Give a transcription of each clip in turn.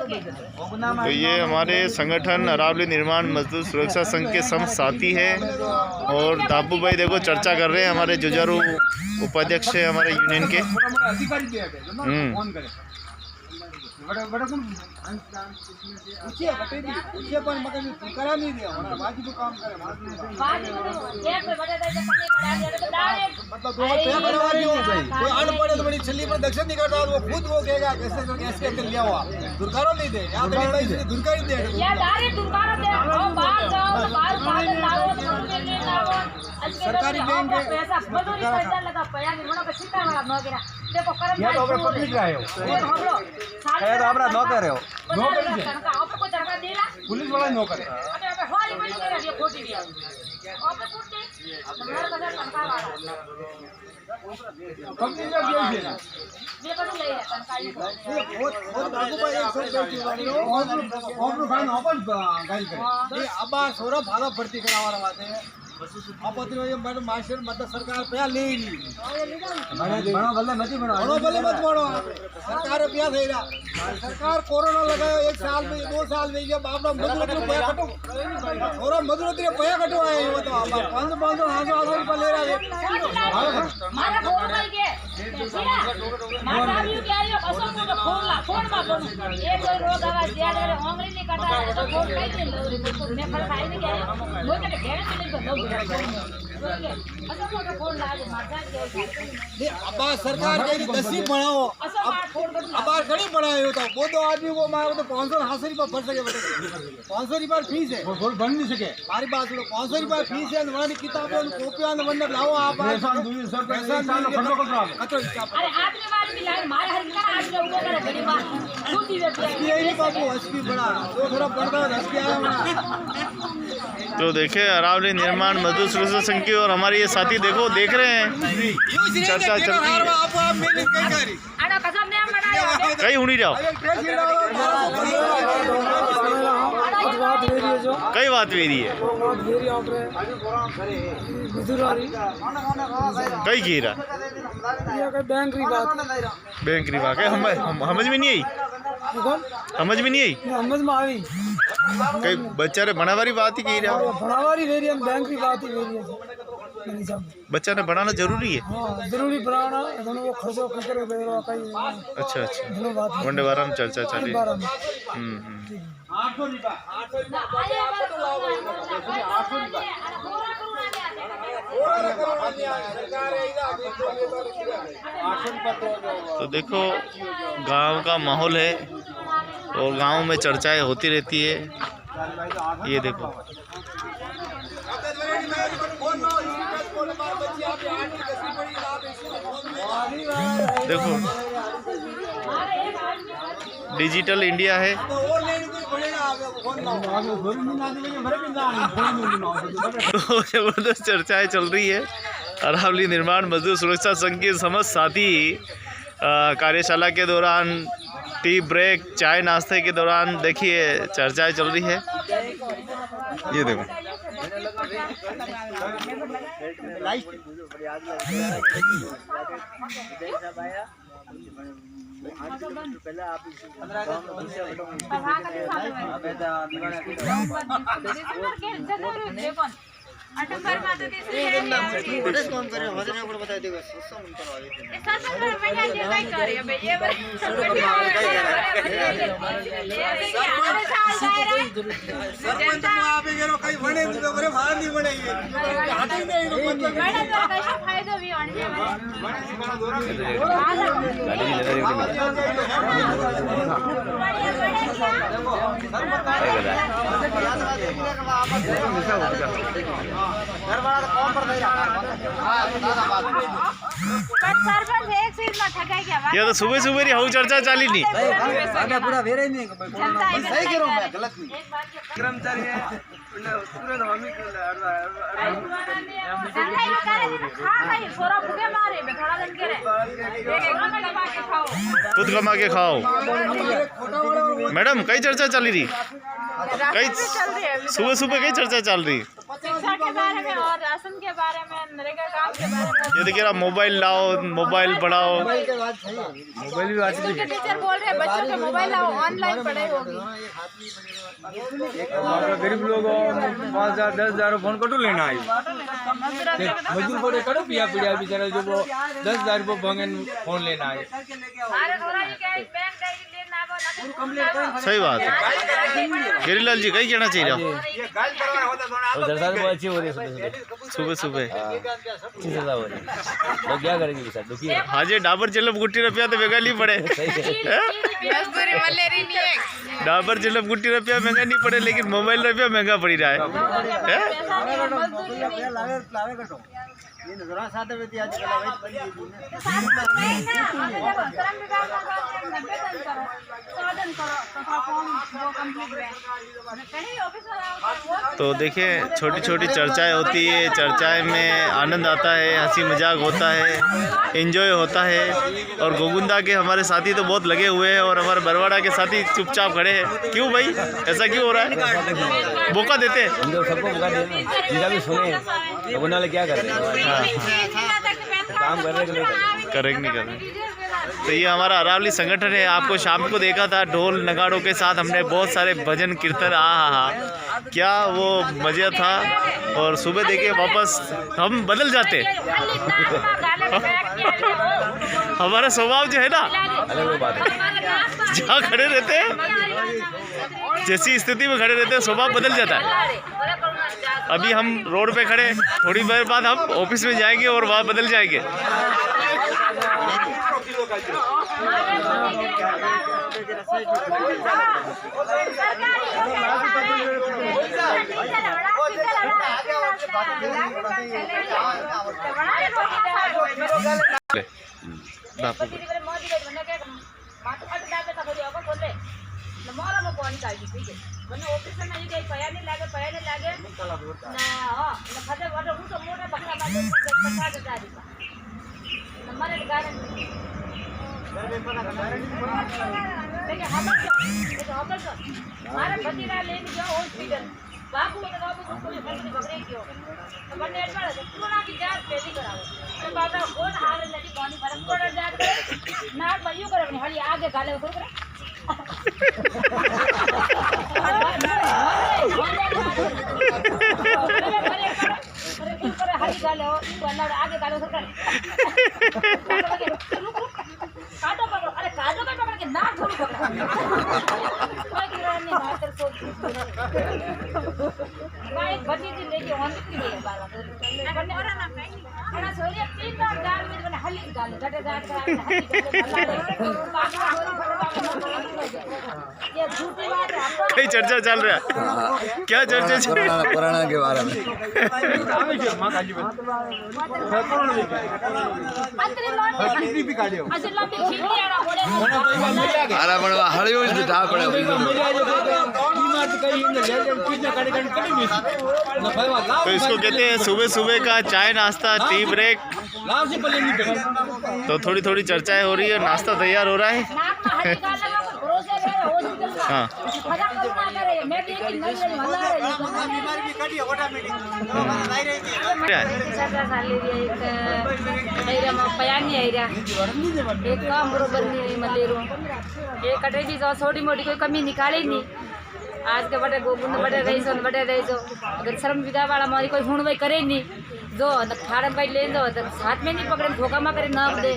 तो ये हमारे संगठन अरावली निर्माण मजदूर सुरक्षा संघ के सम साथी है और दाबू भाई देखो चर्चा कर रहे हैं, हमारे जुझारू उपाध्यक्ष है हमारे यूनियन के। दक्षिण नहीं करता वो खुद वो कहेगा कैसे कैसे अंदर लिया हुआ दुर्कारो नहीं दे यहाँ पे दुर्कारी दे सरकारी बैंक पब्लिक रहे हो आप नौकर हो पुलिस वाला नौकर अब सोरा भाड़ा भर्ती करावा मैडम मास्टर मतलब सरकार रुपया ले सरकार रुपया दे रहा सरकार कोरोना लगाया 1 साल में 2 साल में जब आप मजदूर रुपया कटो और मजदूर रुपया कटो आए वो तो 500 रुपया ले रहा है सरकार दसी बढ़ाओ अब घड़ी बढ़ाए होता वो तो आदमी को मारो तो 580 रुपया भर सके 500 रुपया फीस है बन नहीं सके हमारी बात सुनो 500 रुपया फीस है हमारी किताबें कॉपियां मतलब लाओ आप तो देखे अरावली निर्माण मजदूर सुरक्षा संघ की और हमारे ये साथी देखो देख रहे हैं चर्चा चल रही है। कहीं हुई जाओ कई बात वेरी है कई की रहा बैंक की बात समझ में नहीं आई समझ में नहीं आई कई बच्चा ने बनावारी बात ही की रहा बच्चा ने बनाना जरूरी है जरूरी बनाना अच्छा अच्छा वनडे बारा में चर्चा चली तो देखो गांव का माहौल है और गांव में चर्चाएं होती रहती है। ये देखो देखो डिजिटल इंडिया है। तो जबरदस्त चर्चाएं चल रही है। अरावली निर्माण मजदूर सुरक्षा संघ के समस्त साथी कार्यशाला के दौरान टी ब्रेक चाय नाश्ते के दौरान देखिए चर्चाएं चल रही है। ये देखो ये तो सुबह सुबह ही हूँ चर्चा चाली नहीं पूरा वेरे नहीं सही करो मैं गलत नहीं कर्मचारी है खुद कमा के खाओ। मैडम कई चर्चा चली रही कई सुबह सुबह कई चर्चा चल रही पैसा के बारे में और राशन के बारे में, नरेगा काम के बारे में। ये देखिए मोबाइल लाओ, मोबाइल पढ़ाओ। मोबाइल के बाद सही है। मोबाइल भी बात स्कूल के टीचर बोल रहे हैं बच्चों के मोबाइल लाओ, ऑनलाइन पढ़ाई होगी। गरीब लोग 5,000 10,000 फोन कटो लेना है मजदूर बोले करो पिया पिया बेचारा जो वो 10,000 रुपये बंगन फोन लेना है। सही बात है। गिरीलाल जी कहीं कहना चाहिए अच्छी हो रही है सुबह सुबह तो क्या करेंगे बेचारा दुखी है। हाजे डाबर चिलम गुट्टी रुपया तो महंगा नहीं पड़े। डाबर चिलम गुट्टी रुपया महंगा नहीं पड़े, लेकिन मोबाइल रुपया महंगा पड़ी रहा है। तो देखिए छोटी छोटी चर्चाएं होती है, चर्चाएं में आनंद आता है, हंसी मजाक होता है, एंजॉय होता है। और गोगुंदा के हमारे साथी तो बहुत लगे हुए हैं और हमारे बरवाड़ा के साथी चुपचाप खड़े हैं। क्यों भाई, ऐसा क्यों हो रहा है? मौका देते हैं सबको मौका देते, भी सुने तो उन्होंने क्या कर रहे हैं, काम कर रहे करेंगे नहीं करेंगे। तो ये हमारा अरावली संगठन है। आपको शाम को देखा था ढोल नगाड़ों के साथ हमने बहुत सारे भजन कीर्तन, क्या वो मज़ा था। और सुबह देखिए वापस हम बदल जाते। हमारा स्वभाव जो है ना, जहाँ खड़े रहते हैं, जैसी स्थिति में खड़े रहते हैं, स्वभाव बदल जाता है। अभी हम रोड पे खड़े, थोड़ी देर बाद हम ऑफिस में जाएंगे और वहाँ बदल जाएंगे। मारा भतीजा लेके जाओ हॉस्पिटल, बाबू को कोई फैसले पकड़े क्यों तो बने अटवाड़ा तो कोरोना की जांच पहले कराओ तो बाबा कौन हारे लगी पानी फर्क पड़ जाते ना भाइयों करे अपनी हली आगे गाले को करे हली गाले हो तो अल्लाह आगे गाले को करे काटो पकड़ो, अरे काटो का पकड़ के ना थोड़ी पकड़ो भाई बच्ची जी लेके ऑन की है बाला करने और ना कहीं खाना सोरिया 3 बार गाल में बने हल्ली गाल गटे गाल करा हल्ली ये झूठी बात है। कई चर्चा चल रहा है, क्या चर्चा चल रही है? कोरोना के बारे में तो इसको कहते हैं सुबह सुबह का चाय नाश्ता, टी ब्रेक। तो थोड़ी थोड़ी चर्चाएं हो रही है, नाश्ता तैयार हो रहा है। हाँ एक काम बरोबर नहीं मलेरो एक कटे भी जाओ छोटी मोटी कोई कमी निकाले नहीं। आज के बड़े गोगुंद बड़े रही सो अगर शर्म विदा वाला मारी कोई हुण भाई करे नहीं जो खाड़े भाई ले दो तो हाथ में नहीं पकड़े धोखा मा करे नाप दे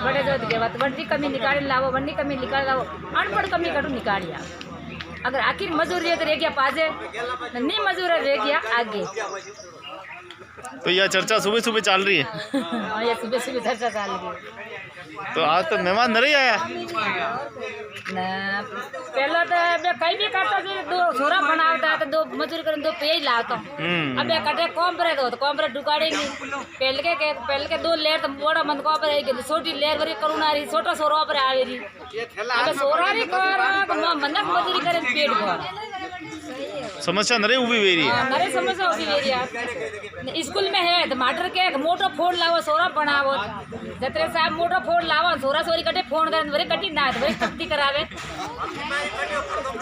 बड़े जो के बात बड़ी कमी निकाल लावो बड़ी कमी निकाल लावो अनपढ़ कमी कटू निकालिया। अगर आखिर मजूरी है तो रह गया पाजे, नहीं मजूर है रह गया आगे। तो यह चर्चा सुबह सुबह चल रही है। ये सुबह सुबह चर्चा चल रही है। तो आज तो मेहमान नहीं आया पहला तो कहीं भी करता थी दो छोरा बनाता है तो दो मजूरी कर दो पे ही लाता हूँ। अब कटे कॉम पर दो तो कॉम पर डुकाड़े नहीं पहले के 2 लेर तो बड़ा मन को पर आई छोटी लेर वरी करुणा रही छोटा सोरा पर आवे रही अब सोरा री कर मन मजूरी करे पेट भर समस्या नरे उभी हुई रही है। नरे समस्या उभी हुई है। स्कूल में है तो मास्टर के मोटो फोन लावो सोरा बनावो जतरे साहब मोटो फोन लावो सोरा सोरी कटे फोन करे वरे कटी ना वरे कट्टी करावे।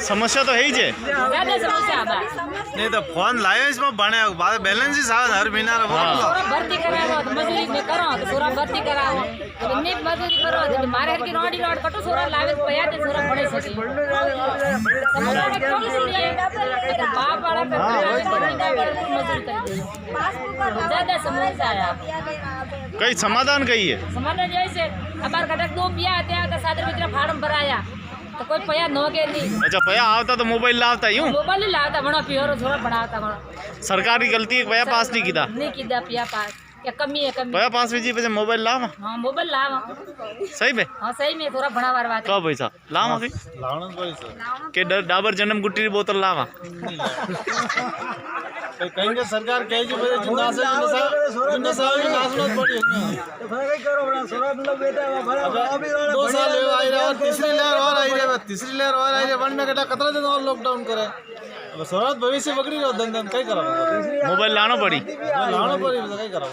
समस्या तो है ही जे ज्यादा समस्या है बस नहीं तो फोन लायो इसमें बने बाद बैलेंस ही साथ हर महीना रो हाँ थोड़ा भर्ती कराओ तो मजदूरी में करो तो थोड़ा भर्ती कराओ तो निक मजदूरी करो तो मारे हर की रोडी लोड कटो थोड़ा लावे पया तो थोड़ा पड़े सके समझा के कम से लिए तो बाप वाला करते मजदूरी कर ज्यादा समस्या है कई समाधान कही है समाधान जैसे हमारे कटक दो बिया आते हैं तो सादर मित्र फार्म भराया तो कोई पया नो के नहीं अच्छा पया आवता तो मोबाइल लावता यूं मोबाइल ही लाता बना पियो थोड़ा बनाता बना सरकार की गलती है पया पास नहीं कीता नहीं किदा पिया पास या कमी है कमी पया पास भी पे मोबाइल लावा हाँ मोबाइल लावा सही में हाँ सही में थोड़ा बना बार बात कब पैसा लावा के लावण पैसा के डाबर जन्म गुट्टी की बोतल लावा कहेंगे सरकार कहे जी मुझे जिंदा से नशा नासमत पड़ी तो फिर कई करो बड़ा सोना मतलब बेटा बड़ा अभी 2 साल आई रहा और तीसरी लहर और आई रही तीसरी लहर और आई रही वन में कटा कतरा दिन और लॉकडाउन करे अब सोरात भविष्य बगड़ी रहो दन कई करा मोबाइल लाना पड़ी लाना पड़ी कई करा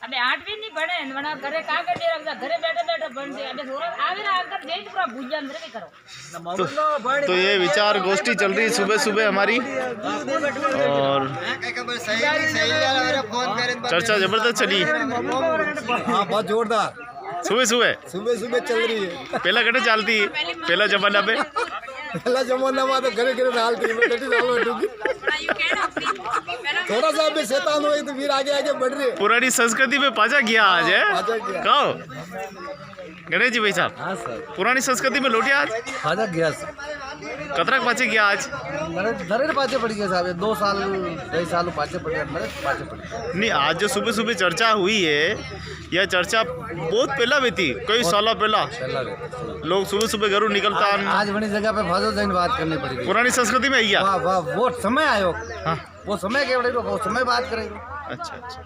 अबे 8वीं नहीं पढ़े वना घरे का कर दे रखा घरे बैठे बैठे बन दे अबे थोड़ा आवे ना आकर जेई पूरा भूजा अंदर भी करो तो ये विचार गोष्ठी चल रही सुबह सुबह हमारी और चर्चा जबरदस्त चली हाँ बहुत जोरदार सुबह सुबह सुबह सुबह चल रही है पहला घटे चलती पहला जमाना पे पहला जमाना में तो घरे घरे डालती है बेटी डाल बैठूंगी थोड़ा सा भी शैतान हुई तो फिर आगे आगे बढ़ रही है पुरानी संस्कृति में पाचा गया आज है पाचा गया। कहो गणेश जी भाई साहब हाँ सर पुरानी संस्कृति में लौटे आज पाचा गया सर कतरक पाचे गया आज मेरे पाचे पड़ गया साहब 2 साल 2 साल पाचे पड़ गया मेरे पाचे पड़ गया नहीं आज जो सुबह सुबह चर्चा हुई है यह चर्चा बहुत पहला भी थी कई साल पहला लोग सुबह सुबह घरों निकलता आज बड़ी जगह पे फाजल दिन बात करनी पड़ेगी पुरानी संस्कृति में है वाह वाह वो समय आयो हाँ वो समय के बड़े वो समय बात करेगा अच्छा अच्छा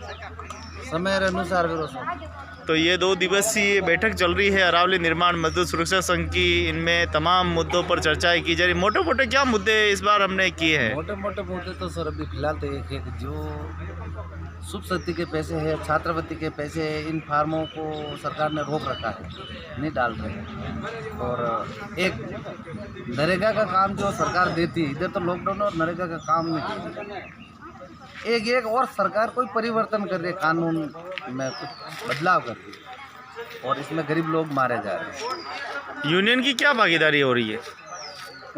समय अनुसार तो ये 2 दिवसीय बैठक चल रही है अरावली निर्माण मजदूर सुरक्षा संघ की इनमें तमाम मुद्दों पर चर्चाएं की जा रही मोटे मोटे क्या मुद्दे इस बार हमने किए हैं मोटे मोटे मुद्दे तो सर अभी फिलहाल तो एक है कि जो सुपशक्ति के पैसे है छात्रवृत्ति के पैसे इन फार्मों को सरकार ने रोक रखा है नहीं डाल रहे और एक नरेगा का काम जो सरकार देती इधर तो लॉकडाउन और नरेगा का काम नहीं एक और सरकार कोई परिवर्तन कर रही है कानून में कुछ बदलाव कर रही है और इसमें गरीब लोग मारे जा रहे हैं यूनियन की क्या भागीदारी हो रही है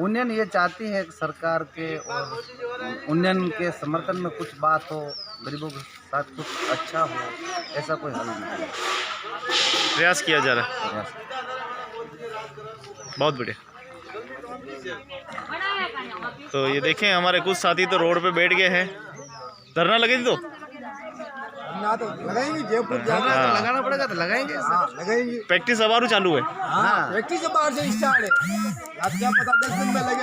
यूनियन ये चाहती है कि सरकार के और यूनियन के समर्थन में कुछ बात हो गरीबों के साथ कुछ अच्छा हो ऐसा कोई हल नहीं है प्रयास किया जा रहा है बहुत बढ़िया तो ये देखें हमारे कुछ साथी तो रोड पे बैठ गए हैं धरना लगे थी तो ना तो लगाएंगे जयपुर लगाना पड़ेगा तो लगाएंगे लगाएंगे प्रैक्टिस अब चालू है हाँ प्रैक्टिस बाहर से स्टार्ट है अब क्या पता 10 दिन में लगे